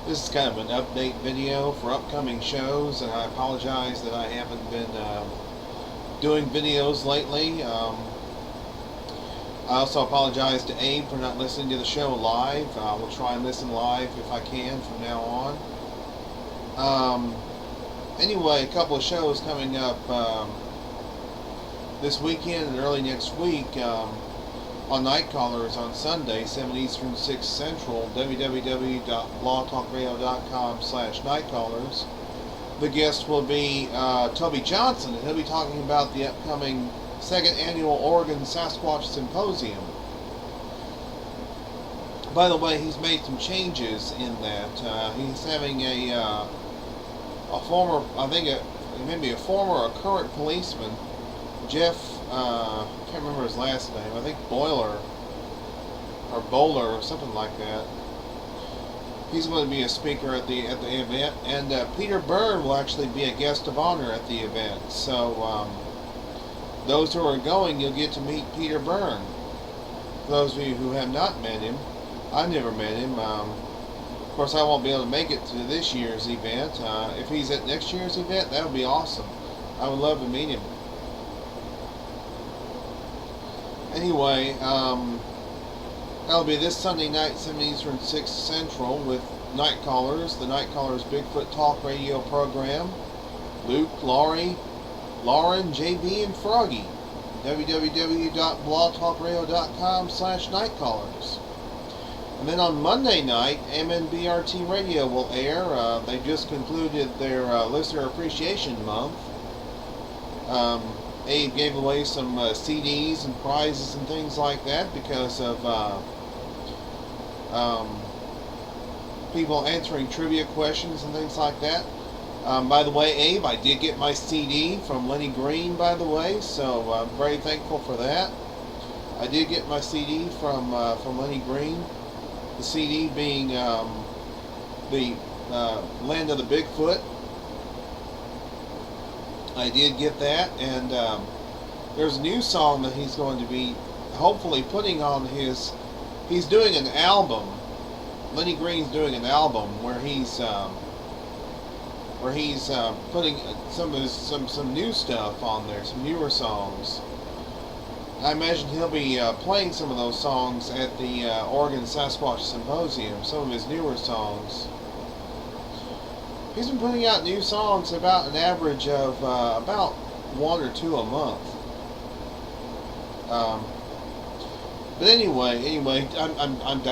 This is kind of an update video for upcoming shows, and I apologize that I haven't been doing videos lately. I also apologize to Abe for not listening to the show live. We'll try and listen live if I can from now on. Anyway, a couple of shows coming up this weekend and early next week. On Night Callers on Sunday, 7 Eastern, 6 Central, www.blogtalkradio.com/nightcallers. The guest will be Toby Johnson, and he'll be talking about the upcoming second annual Oregon Sasquatch Symposium. By the way, he's made some changes in that. He's having a former, I think maybe a former or current policeman, Jeff, I can't remember his last name, I think Bowler or something like that. He's going to be a speaker at the event, and Peter Byrne will actually be a guest of honor at the event. So those who are going, you'll get to meet Peter Byrne. For those of you who have not met him, I've never met him. Of course, I won't be able to make it to this year's event. If he's at next year's event, that would be awesome. I would love to meet him. Anyway, that'll be this Sunday night, 7 Eastern, 6 Central, with Night Callers, the Night Callers Bigfoot Talk radio program. Luke, Lauren, JB, and Froggy. www.blogtalkradio.com/nightcallers. And then on Monday night, MNBRT Radio will air. They just concluded their Listener Appreciation Month. Abe gave away some CDs and prizes and things like that because of people answering trivia questions and things like that. By the way, Abe, I did get my CD from Lenny Green, by the way, so I'm very thankful for that. I did get my CD from Lenny Green. The CD being the Land of the Bigfoot. I did get that, and there's a new song that he's going to be hopefully putting on his. He's doing an album. Lenny Green's doing an album where he's putting some new stuff on there, some newer songs. I imagine he'll be playing some of those songs at the Oregon Sasquatch Symposium. Some of his newer songs. He's been putting out new songs about an average of about 1 or 2 a month. But anyway, I'm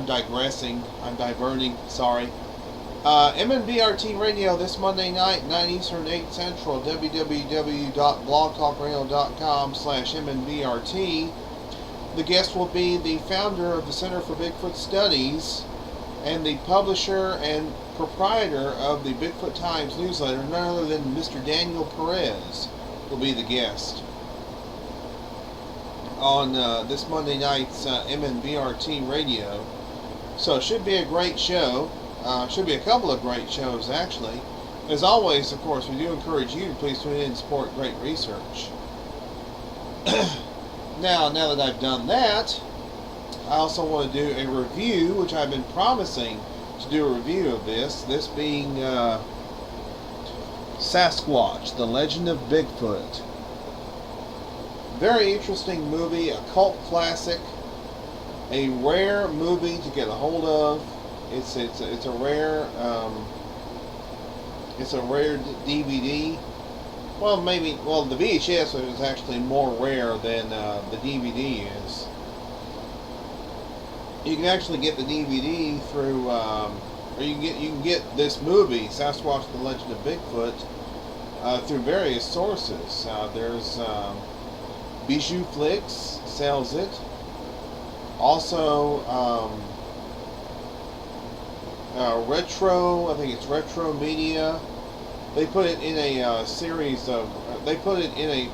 digressing. I'm diverting. Sorry. MNBRT Radio this Monday night, 9 Eastern, 8 Central. www.blogtalkradio.com/MNBRT. The guest will be the founder of the Center for Bigfoot Studies and the publisher and proprietor of the Bigfoot Times newsletter, none other than Mr. Daniel Perez will be the guest on this Monday night's MNBRT Radio. So it should be a great show. Should be a couple of great shows, actually. As always, of course, we do encourage you to please tune in and support great research. Now that I've done that, I also want to do a review, which I've been promising to do a review of this being Sasquatch, The Legend of Bigfoot. Very interesting movie, a cult classic, a rare movie to get a hold of. It's a rare DVD. Well, the VHS is actually more rare than the DVD is. You can actually get the DVD through, or you can get this movie, Sasquatch: The Legend of Bigfoot, through various sources. There's Bijou Flicks sells it. Also, I think it's Retro Media. They put it in a series of. They put it in a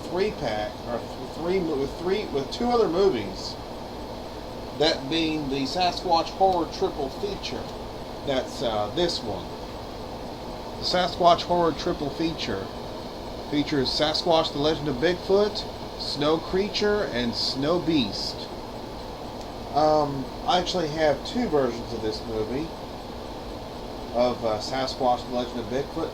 3-pack or with 2 other movies. That being the Sasquatch Horror Triple Feature. That's this one. The Sasquatch Horror Triple Feature features Sasquatch: The Legend of Bigfoot, Snow Creature, and Snow Beast. I actually have 2 versions of this movie. of Sasquatch, the Legend of Bigfoot.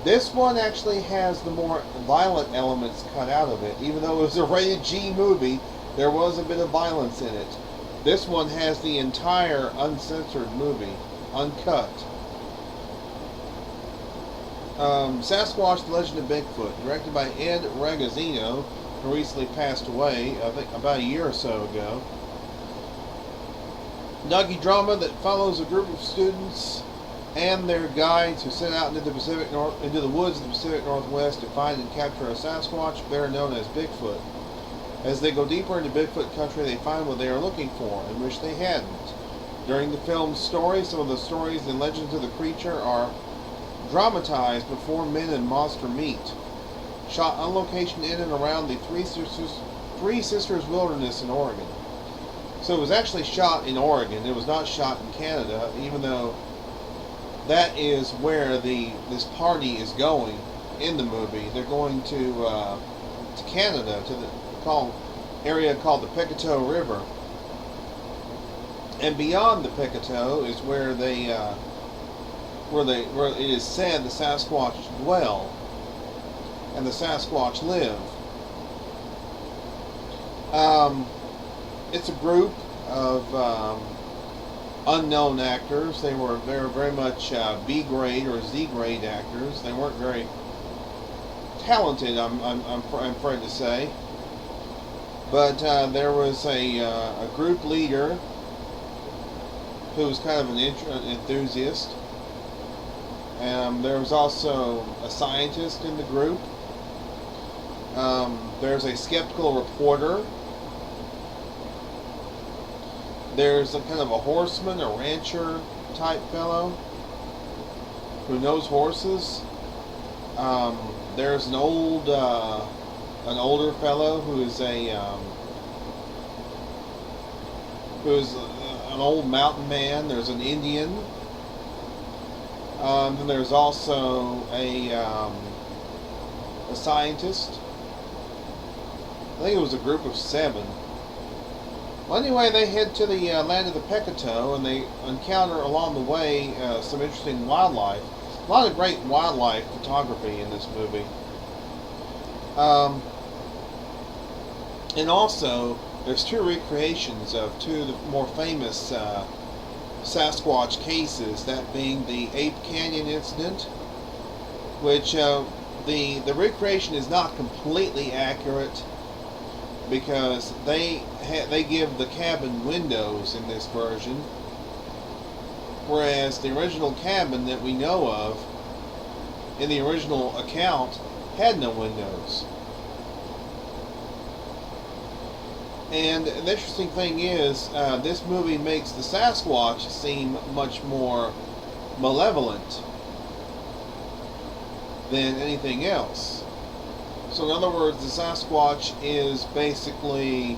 This one actually has the more violent elements cut out of it. Even though it was a rated G movie, there was a bit of violence in it. This one has the entire uncensored movie, uncut. Sasquatch, the Legend of Bigfoot, directed by Ed Ragazzino, who recently passed away, I think about a year or so ago. Docudrama that follows a group of students and their guides who set out into the woods of the Pacific Northwest to find and capture a Sasquatch, better known as Bigfoot. As they go deeper into Bigfoot country, they find what they are looking for and wish they hadn't. During the film's story, some of the stories and legends of the creature are dramatized before men and monster meet. Shot on location in and around the Three Sisters Wilderness in Oregon. So it was actually shot in Oregon. It was not shot in Canada, even though that is where this party is going in the movie. They're going to Canada, to the area called the Pictou River, and beyond the Pictou is where it is said the Sasquatch dwell and the Sasquatch live. It's a group of unknown actors. They were very much B grade or Z grade actors. They weren't very talented, I'm afraid to say. But there was a group leader who was kind of an enthusiast. There was also a scientist in the group. There's a skeptical reporter. There's a kind of a horseman, a rancher type fellow who knows horses. There's an older fellow who's an old mountain man. There's an Indian. Then there's also a scientist. I think it was a group of 7. Well, anyway, they head to the land of the Pictou, and they encounter along the way some interesting wildlife. A lot of great wildlife photography in this movie. And also, there's 2 recreations of 2 of the more famous Sasquatch cases, that being the Ape Canyon incident, which the recreation is not completely accurate because they give the cabin windows in this version, whereas the original cabin that we know of in the original account had no windows. And the interesting thing is, this movie makes the Sasquatch seem much more malevolent than anything else. So in other words, the Sasquatch is basically,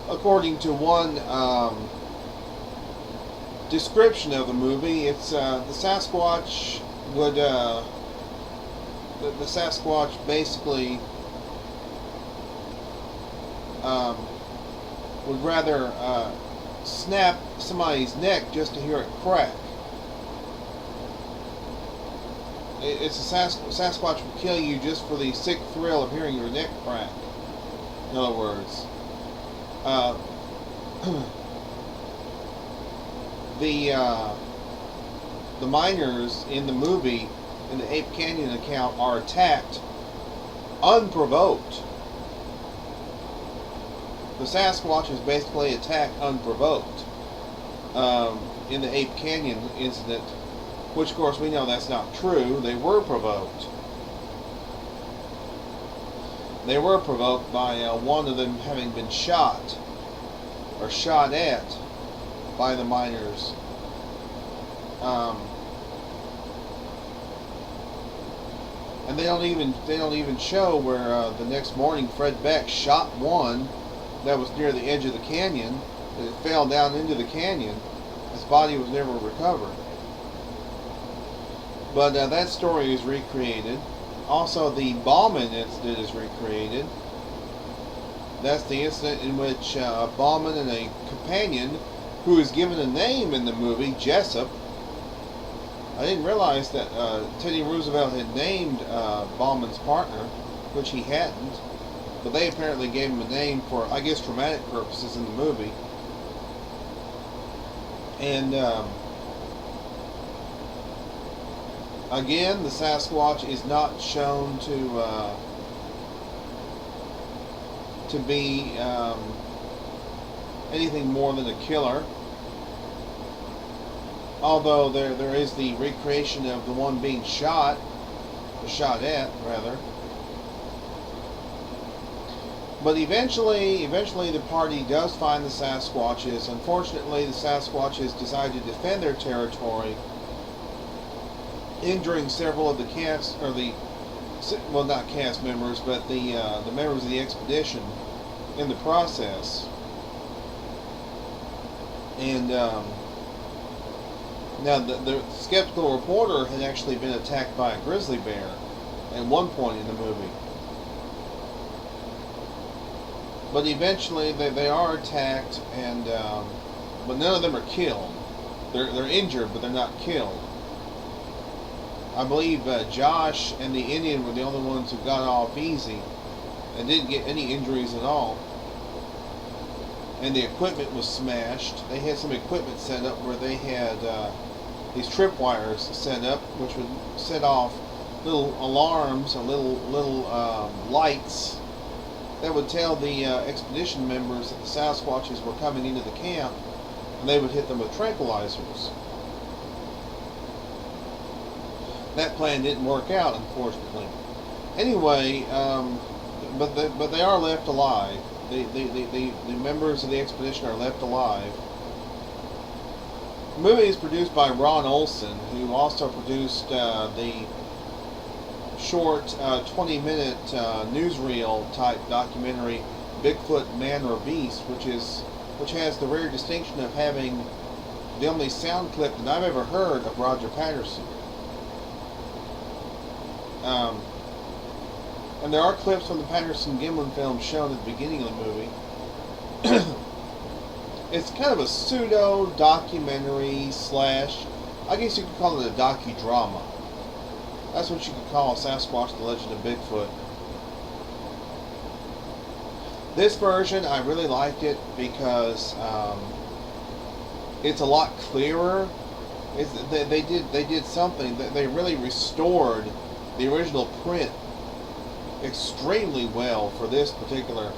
according to one description of the movie, it's the Sasquatch would the Sasquatch basically would rather snap somebody's neck just to hear it crack. It's a Sasquatch will kill you just for the sick thrill of hearing your neck crack. In other words, the miners in the movie, in the Ape Canyon account, are attacked unprovoked. The Sasquatch is basically attacked unprovoked in the Ape Canyon incident, which of course we know that's not true. They were provoked. They were provoked by one of them having been shot or shot at by the miners. And they don't even show where the next morning Fred Beck shot one that was near the edge of the canyon, and it fell down into the canyon. His body was never recovered. But that story is recreated. Also, the Bauman incident is recreated. That's the incident in which Bauman and a companion, who is given a name in the movie, Jessup, I didn't realize that Teddy Roosevelt had named Bauman's partner, which he hadn't. But they apparently gave him a name for, I guess, dramatic purposes in the movie. And again, the Sasquatch is not shown to be anything more than a killer. Although there is the recreation of the one being shot at rather. But eventually the party does find the Sasquatches. Unfortunately, the Sasquatches decide to defend their territory, injuring several of the cast, or the, well, not cast members, but the members of the expedition in the process. And now the skeptical reporter had actually been attacked by a grizzly bear at one point in the movie. But eventually they are attacked, and but none of them are killed. They're injured, but they're not killed. I believe Josh and the Indian were the only ones who got off easy and didn't get any injuries at all. And the equipment was smashed. They had some equipment set up where they had these tripwires set up, which would set off little alarms and little lights that would tell the expedition members that the Sasquatches were coming into the camp, and they would hit them with tranquilizers. That plan didn't work out, unfortunately. Anyway, but they are left alive. The members of the expedition are left alive. The movie is produced by Ron Olson, who also produced the short 20-minute newsreel type documentary Bigfoot, Man or Beast, which has the rare distinction of having the only sound clip that I've ever heard of Roger Patterson. And there are clips from the Patterson-Gimlin film shown at the beginning of the movie. It's kind of a pseudo-documentary slash, I guess you could call it a docudrama. That's what you could call Sasquatch, The Legend of Bigfoot. This version, I really liked it because it's a lot clearer. They did something. They really restored the original print extremely well for this particular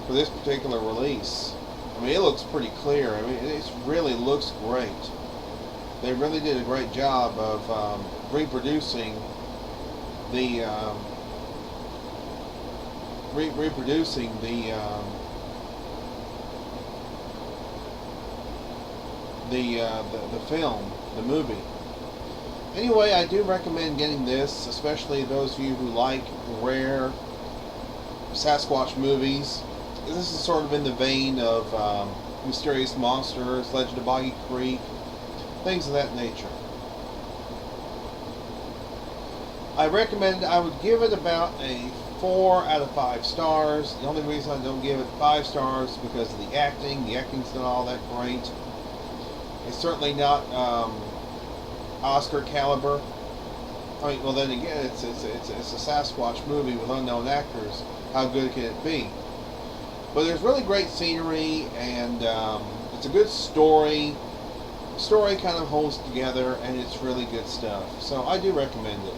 release. I mean, it looks pretty clear. I mean, it really looks great. They really did a great job of reproducing the film, the movie. Anyway, I do recommend getting this, especially those of you who like rare Sasquatch movies. This is sort of in the vein of Mysterious Monsters, Legend of Boggy Creek, things of that nature. I would give it about a 4 out of 5 stars. The only reason I don't give it 5 stars is because of the acting. The acting's not all that great. It's certainly not Oscar caliber. I mean, well, then again, it's a Sasquatch movie with unknown actors. How good can it be? But there's really great scenery, and it's a good story. The story kind of holds together, and it's really good stuff. So I do recommend it.